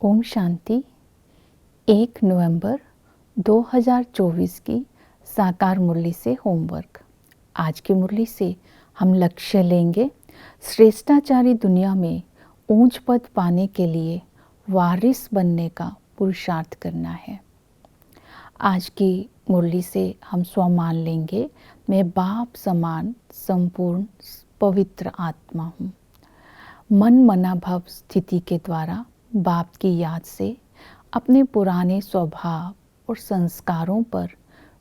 ओम शांति। 1 नवंबर 2024 की साकार मुरली से होमवर्क। आज की मुरली से हम लक्ष्य लेंगे श्रेष्ठाचारी दुनिया में ऊंच पद पाने के लिए वारिस बनने का पुरुषार्थ करना है। आज की मुरली से हम स्वमान लेंगे, मैं बाप समान संपूर्ण पवित्र आत्मा हूँ। मन मनाभाव स्थिति के द्वारा बाप की याद से अपने पुराने स्वभाव और संस्कारों पर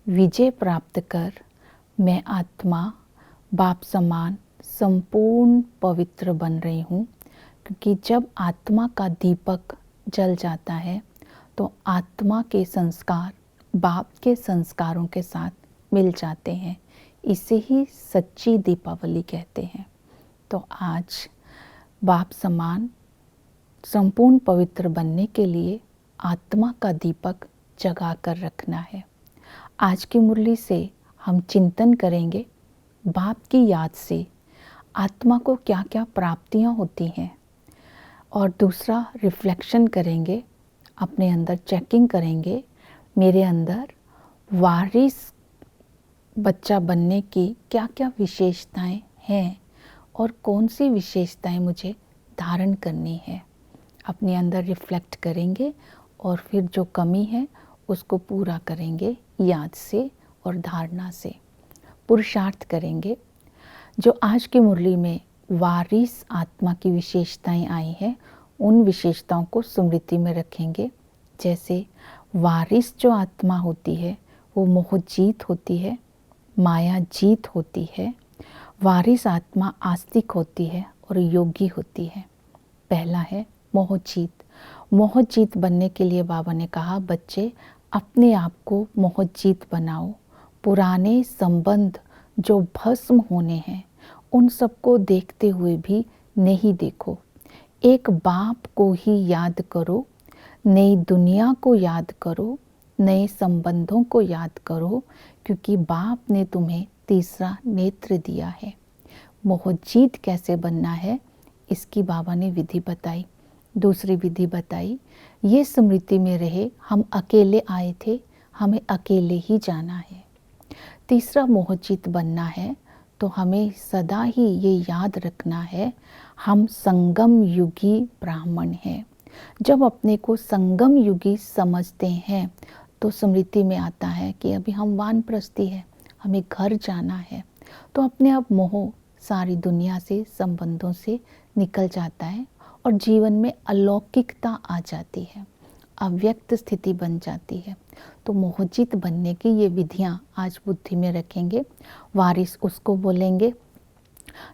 विजय प्राप्त कर मैं आत्मा बाप समान संपूर्ण पवित्र बन रही हूँ। क्योंकि जब आत्मा का दीपक जल जाता है तो आत्मा के संस्कार बाप के संस्कारों के साथ मिल जाते हैं। इसे ही सच्ची दीपावली कहते हैं। तो आज बाप समान संपूर्ण पवित्र बनने के लिए आत्मा का दीपक जगा कर रखना है। आज की मुरली से हम चिंतन करेंगे बाप की याद से आत्मा को क्या क्या प्राप्तियां होती हैं, और दूसरा रिफ्लेक्शन करेंगे, अपने अंदर चेकिंग करेंगे, मेरे अंदर वारिस बच्चा बनने की क्या क्या विशेषताएं हैं और कौन सी विशेषताएं मुझे धारण करनी है। अपने अंदर रिफ्लेक्ट करेंगे और फिर जो कमी है उसको पूरा करेंगे याद से और धारणा से। पुरुषार्थ करेंगे जो आज की मुरली में वारिस आत्मा की विशेषताएं आई हैं, उन विशेषताओं को स्मृति में रखेंगे। जैसे वारिस जो आत्मा होती है वो मोह जीत होती है, माया जीत होती है। वारिस आत्मा आस्तिक होती है और योगी होती है। पहला है मोहजीत। मोहजीत बनने के लिए बाबा ने कहा, बच्चे अपने आप को मोहजीत बनाओ। पुराने संबंध जो भस्म होने हैं उन सबको देखते हुए भी नहीं देखो। एक बाप को ही याद करो, नई दुनिया को याद करो, नए संबंधों को याद करो, क्योंकि बाप ने तुम्हें तीसरा नेत्र दिया है। मोहजीत कैसे बनना है इसकी बाबा ने विधि बताई। दूसरी विधि बताई, ये स्मृति में रहे हम अकेले आए थे, हमें अकेले ही जाना है। तीसरा मोहजीत बनना है तो हमें सदा ही ये याद रखना है, हम संगम युगी ब्राह्मण हैं। जब अपने को संगम युगी समझते हैं तो स्मृति में आता है कि अभी हम वानप्रस्थी है, हमें घर जाना है। तो अपने आप मोह सारी दुनिया से, संबंधों से निकल जाता है और जीवन में अलौकिकता आ जाती है, अव्यक्त स्थिति बन जाती है। तो मोहजित बनने की ये विधियां आज बुद्धि में रखेंगे। वारिस उसको बोलेंगे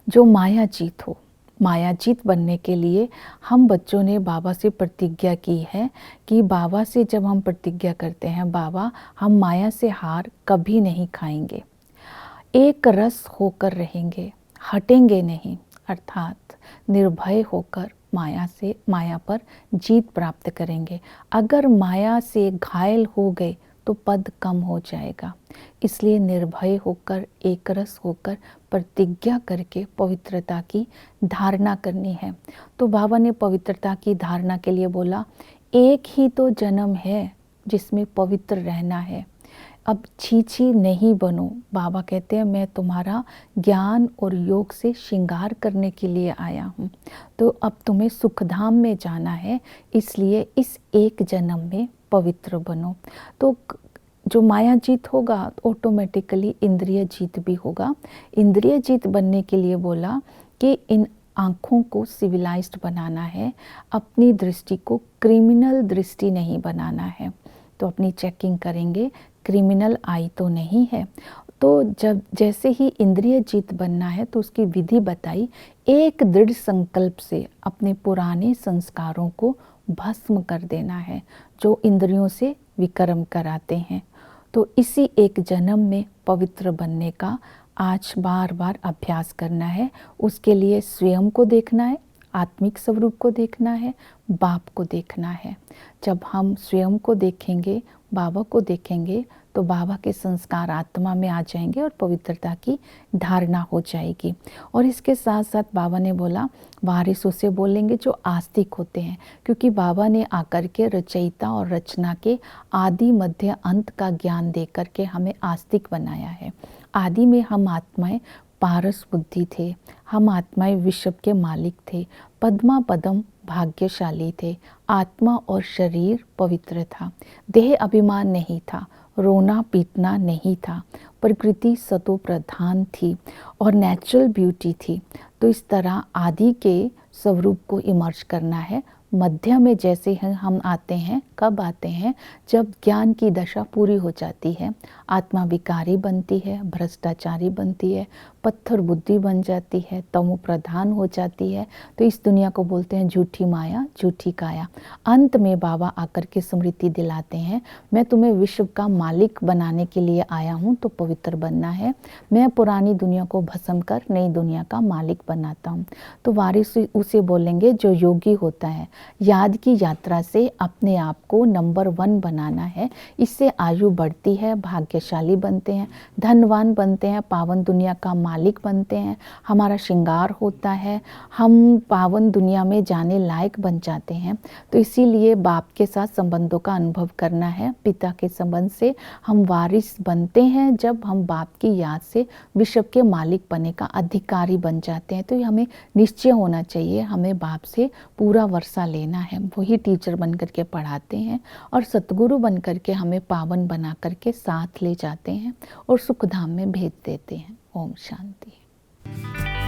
जो मायाजीत हो। मायाजीत बनने के लिए हम बच्चों ने बाबा से प्रतिज्ञा की है कि बाबा से जब हम प्रतिज्ञा करते हैं, बाबा हम माया से हार कभी नहीं खाएंगे, एक रस होकर रहेंगे, हटेंगे नहीं, अर्थात निर्भय होकर माया पर जीत प्राप्त करेंगे। अगर माया से घायल हो गए तो पद कम हो जाएगा। इसलिए निर्भय होकर, एक रस होकर प्रतिज्ञा करके पवित्रता की धारणा करनी है। तो बाबा ने पवित्रता की धारणा के लिए बोला, एक ही तो जन्म है जिसमें पवित्र रहना है। अब छी नहीं बनो। बाबा कहते हैं मैं तुम्हारा ज्ञान और योग से श्रृंगार करने के लिए आया हूँ। तो अब तुम्हें सुखधाम में जाना है, इसलिए इस एक जन्म में पवित्र बनो। तो जो माया जीत होगा तो ऑटोमेटिकली इंद्रिय जीत भी होगा। इंद्रिय जीत बनने के लिए बोला कि इन आँखों को सिविलाइज्ड बनाना है, अपनी दृष्टि को क्रिमिनल दृष्टि नहीं बनाना है। तो अपनी चेकिंग करेंगे, क्रिमिनल आई तो नहीं है। तो जब जैसे ही इंद्रिय जीत बनना है तो उसकी विधि बताई। एक दृढ़ संकल्प से अपने पुराने संस्कारों को भस्म कर देना है जो इंद्रियों से विकर्म कराते हैं। तो इसी एक जन्म में पवित्र बनने का आज बार बार अभ्यास करना है। उसके लिए स्वयं को देखना है, आत्मिक स्वरूप को देखना है, बाप को देखना है। जब हम स्वयं को देखेंगे, बाबा को देखेंगे तो बाबा के संस्कार आत्मा में आ जाएंगे और पवित्रता की धारणा हो जाएगी। और इसके साथ साथ बाबा ने बोला वारिस उसे बोलेंगे जो आस्तिक होते हैं, क्योंकि बाबा ने आकर के रचयिता और रचना के आदि मध्य अंत का ज्ञान दे करके हमें आस्तिक बनाया है। आदि में हम आत्माएं पारस बुद्धि थे, हम आत्माएं विश्व के मालिक थे, पद्मा पदम भाग्यशाली थे, आत्मा और शरीर पवित्र था, देह अभिमान नहीं था, रोना पीटना नहीं था, प्रकृति सतो प्रधान थी और नेचुरल ब्यूटी थी। तो इस तरह आदि के स्वरूप को इमर्ज करना है। मध्य में जैसे हम आते हैं, कब आते हैं? जब ज्ञान की दशा पूरी हो जाती है, आत्मा विकारी बनती है, भ्रष्टाचारी बनती है, पत्थर बुद्धि बन जाती है, तमो प्रधान हो जाती है। तो इस दुनिया को बोलते हैं झूठी माया, झूठी काया। अंत में बाबा आकर के स्मृति दिलाते हैं, मैं तुम्हें विश्व का मालिक बनाने के लिए आया हूँ, तो पवित्र बनना है। मैं पुरानी दुनिया को भस्म कर नई दुनिया का मालिक बनाता हूँ। तो वारिस उसे बोलेंगे जो योगी होता है, याद की यात्रा से अपने आप को नंबर 1 बनाना है। इससे आयु बढ़ती है, भाग्यशाली बनते हैं, धनवान बनते हैं, पावन दुनिया का मालिक बनते हैं, हमारा श्रृंगार होता है, हम पावन दुनिया में जाने लायक बन जाते हैं। तो इसीलिए बाप के साथ संबंधों का अनुभव करना है। पिता के संबंध से हम वारिस बनते हैं जब हम बाप की याद से विश्व के मालिक बनने का अधिकारी बन जाते हैं। तो ये हमें निश्चय होना चाहिए, हमें बाप से पूरा वर्षा लेना है। वही टीचर बन करके पढ़ाते हैं और सतगुरु बन करके हमें पावन बना करके साथ ले जाते हैं और सुखधाम में भेज देते हैं। ओम शांति।